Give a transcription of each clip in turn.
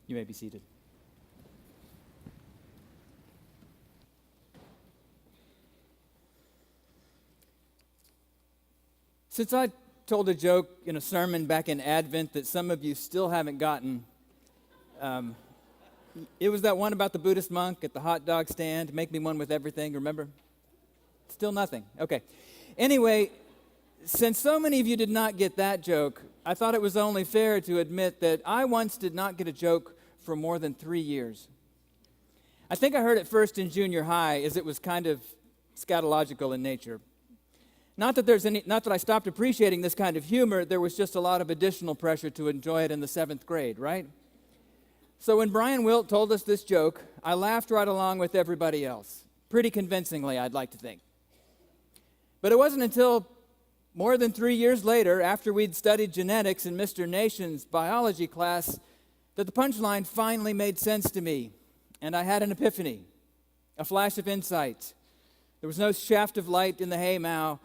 You may be seated. Since I told a joke in a sermon back in Advent that some of you still haven't gotten, it was that one about the Buddhist monk at the hot dog stand, make me one with everything, remember? Still nothing. Okay. Anyway, since so many of you did not get that joke, I thought it was only fair to admit that I once did not get a joke for more than 3 years. I think I heard it first in junior high, as it was kind of scatological in nature. Not that I stopped appreciating this kind of humor, there was just a lot of additional pressure to enjoy it in the 7th grade, right? So when Brian Wilt told us this joke, I laughed right along with everybody else. Pretty convincingly, I'd like to think. But it wasn't until more than 3 years later, after we'd studied genetics in Mr. Nation's biology class, that the punchline finally made sense to me, and I had an epiphany, a flash of insight. There was no shaft of light in the haymow,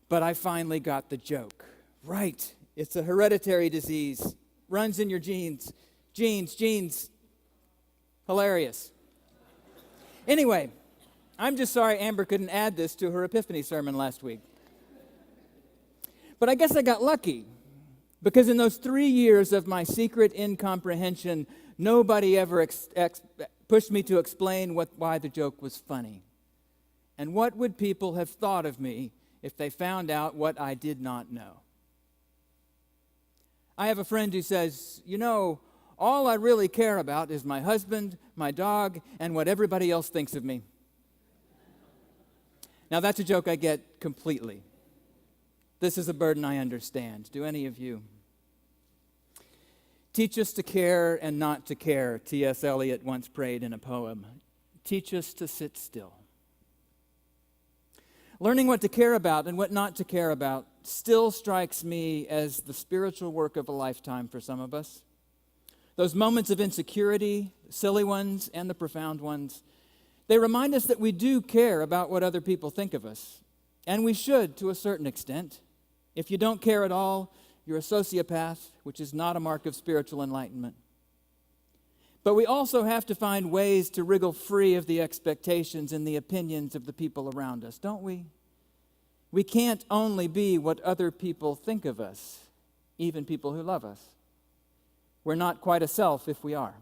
but I finally got the joke. Right, it's a hereditary disease, runs in your genes. Genes. Hilarious. Anyway, I'm just sorry Amber couldn't add this to her Epiphany sermon last week. But I guess I got lucky, because in those 3 years of my secret incomprehension, nobody ever pushed me to explain why the joke was funny. And what would people have thought of me if they found out what I did not know? I have a friend who says, all I really care about is my husband, my dog, and what everybody else thinks of me. Now, that's a joke I get completely. This is a burden I understand. Do any of you? Teach us to care and not to care, T.S. Eliot once prayed in a poem. Teach us to sit still. Learning what to care about and what not to care about still strikes me as the spiritual work of a lifetime for some of us. Those moments of insecurity, the silly ones and the profound ones, they remind us that we do care about what other people think of us. And we should, to a certain extent. If you don't care at all, you're a sociopath, which is not a mark of spiritual enlightenment. But we also have to find ways to wriggle free of the expectations and the opinions of the people around us, don't we? We can't only be what other people think of us, even people who love us. We're not quite a self if we are.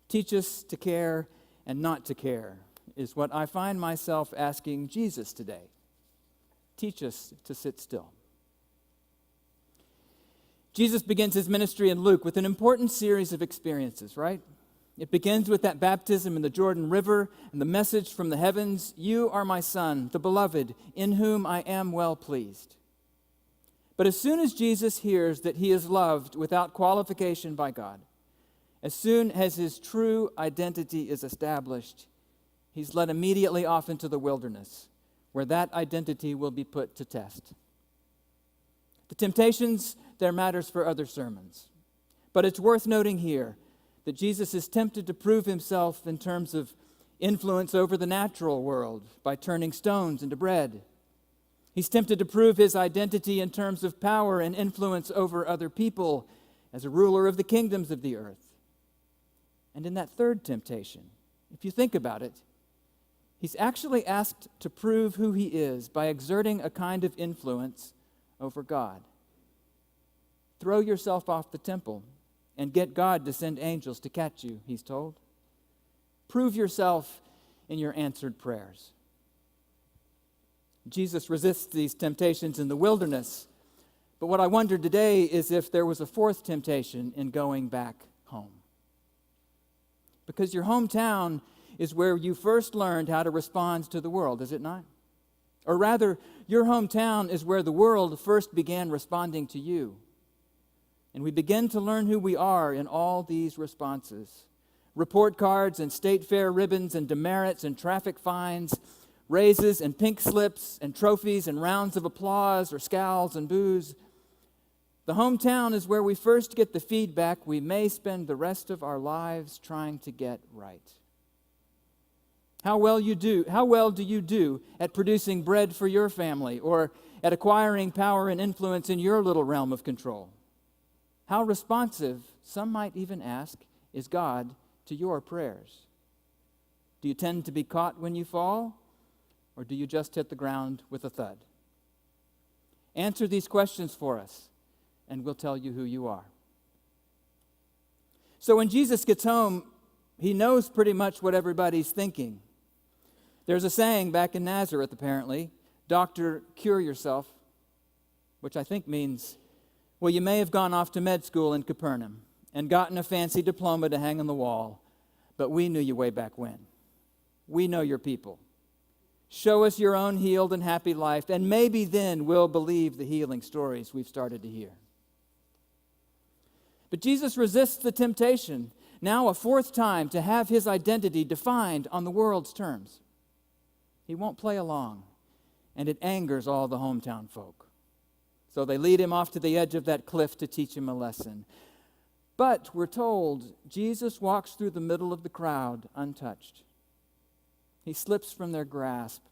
Teach us to care and not to care is what I find myself asking Jesus today. Teach us to sit still. Jesus begins his ministry in Luke with an important series of experiences, right? It begins with that baptism in the Jordan River and the message from the heavens, "You are my Son, the beloved, in whom I am well pleased." But as soon as Jesus hears that he is loved without qualification by God, as soon as his true identity is established, he's led immediately off into the wilderness, where that identity will be put to test. The temptations, they're matters for other sermons. But it's worth noting here that Jesus is tempted to prove himself in terms of influence over the natural world by turning stones into bread. He's tempted to prove his identity in terms of power and influence over other people as a ruler of the kingdoms of the earth. And in that third temptation, if you think about it, he's actually asked to prove who he is by exerting a kind of influence over God. Throw yourself off the temple and get God to send angels to catch you, he's told. Prove yourself in your answered prayers. Jesus resists these temptations in the wilderness, but what I wonder today is if there was a fourth temptation in going back home. Because your hometown is where you first learned how to respond to the world, is it not? Or rather, your hometown is where the world first began responding to you. And we begin to learn who we are in all these responses. Report cards and state fair ribbons and demerits and traffic fines, raises and pink slips and trophies and rounds of applause or scowls and boos. The hometown is where we first get the feedback we may spend the rest of our lives trying to get right. How well do you do at producing bread for your family or at acquiring power and influence in your little realm of control? How responsive, some might even ask, is God to your prayers? Do you tend to be caught when you fall, or do you just hit the ground with a thud? Answer these questions for us, and we'll tell you who you are. So when Jesus gets home, he knows pretty much what everybody's thinking. There's a saying back in Nazareth, apparently, "Doctor, cure yourself," which I think means, well, you may have gone off to med school in Capernaum and gotten a fancy diploma to hang on the wall, but we knew you way back when. We know your people. Show us your own healed and happy life, and maybe then we'll believe the healing stories we've started to hear. But Jesus resists the temptation, now a fourth time, to have his identity defined on the world's terms. He won't play along, and it angers all the hometown folk. So they lead him off to the edge of that cliff to teach him a lesson. But we're told Jesus walks through the middle of the crowd untouched. He slips from their grasp,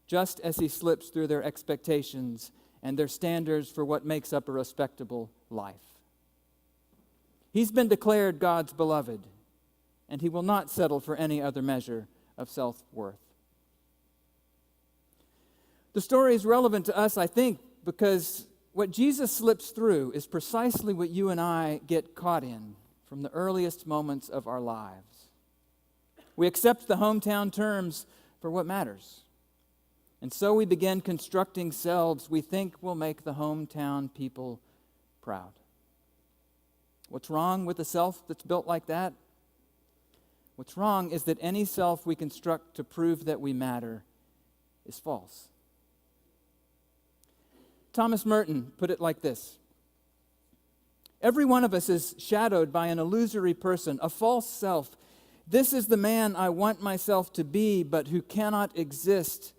just as he slips through their expectations and their standards for what makes up a respectable life. He's been declared God's beloved, and he will not settle for any other measure of self-worth. The story is relevant to us, I think, because what Jesus slips through is precisely what you and I get caught in from the earliest moments of our lives. We accept the hometown terms for what matters. And so we begin constructing selves we think will make the hometown people proud. What's wrong with a self that's built like that? What's wrong is that any self we construct to prove that we matter is false. Thomas Merton put it like this: every one of us is shadowed by an illusory person, a false self. This is the man I want myself to be, but who cannot exist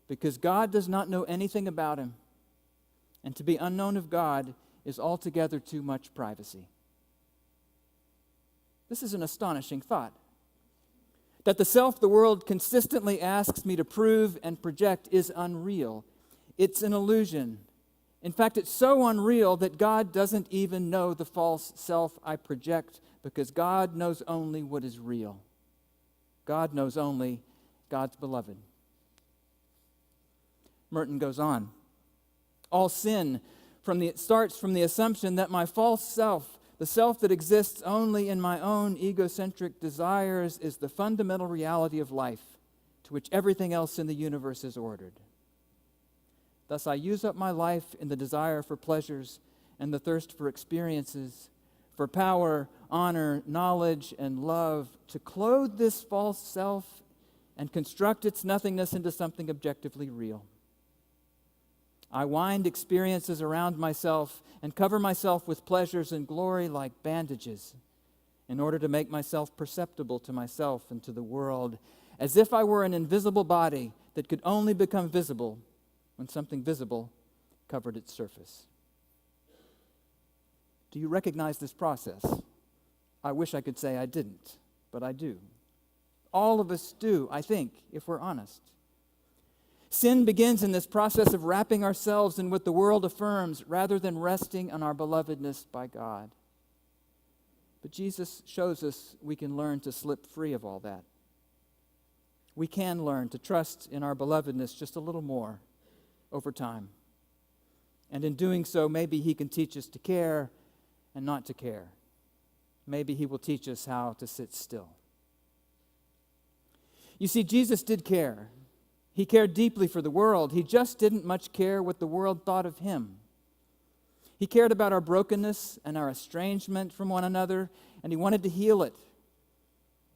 because God does not know anything about him. And to be unknown of God is altogether too much privacy. This is an astonishing thought. That the self the world consistently asks me to prove and project is unreal. It's an illusion. In fact, it's so unreal that God doesn't even know the false self I project, because God knows only what is real. God knows only God's beloved. Merton goes on. All sin starts from the assumption that my false self, the self that exists only in my own egocentric desires, is the fundamental reality of life to which everything else in the universe is ordered. Thus, I use up my life in the desire for pleasures and the thirst for experiences, for power, honor, knowledge, and love, to clothe this false self and construct its nothingness into something objectively real. I wind experiences around myself and cover myself with pleasures and glory like bandages in order to make myself perceptible to myself and to the world, as if I were an invisible body that could only become visible when something visible covered its surface. Do you recognize this process? I wish I could say I didn't, but I do. All of us do, I think, if we're honest. Sin begins in this process of wrapping ourselves in what the world affirms rather than resting on our belovedness by God. But Jesus shows us we can learn to slip free of all that. We can learn to trust in our belovedness just a little more over time. And in doing so, maybe he can teach us to care and not to care. Maybe he will teach us how to sit still. You see, Jesus did care. He cared deeply for the world. He just didn't much care what the world thought of him. He cared about our brokenness and our estrangement from one another, and he wanted to heal it.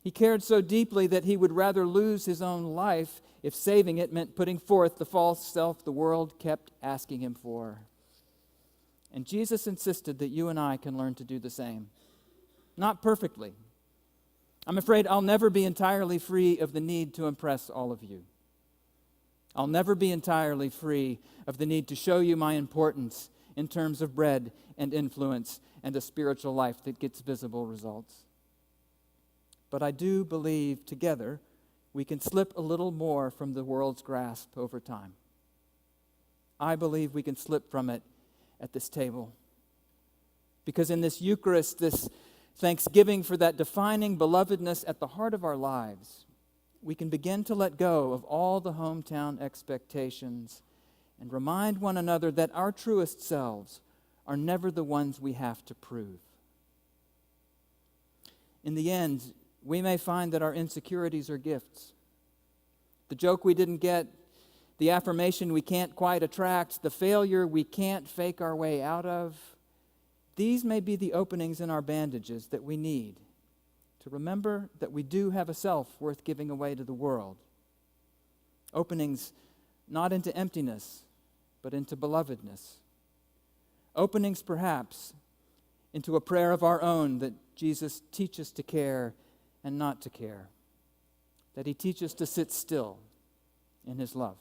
He cared so deeply that he would rather lose his own life if saving it meant putting forth the false self the world kept asking him for. And Jesus insisted that you and I can learn to do the same. Not perfectly. I'm afraid I'll never be entirely free of the need to impress all of you. I'll never be entirely free of the need to show you my importance in terms of bread and influence and a spiritual life that gets visible results. But I do believe together we can slip a little more from the world's grasp over time. I believe we can slip from it at this table. Because in this Eucharist, this thanksgiving for that defining belovedness at the heart of our lives, we can begin to let go of all the hometown expectations and remind one another that our truest selves are never the ones we have to prove. In the end, we may find that our insecurities are gifts. The joke we didn't get, the affirmation we can't quite attract, the failure we can't fake our way out of, these may be the openings in our bandages that we need to remember that we do have a self worth giving away to the world. Openings not into emptiness, but into belovedness. Openings, perhaps, into a prayer of our own that Jesus teaches to care and not to care, that he teaches to sit still in his love.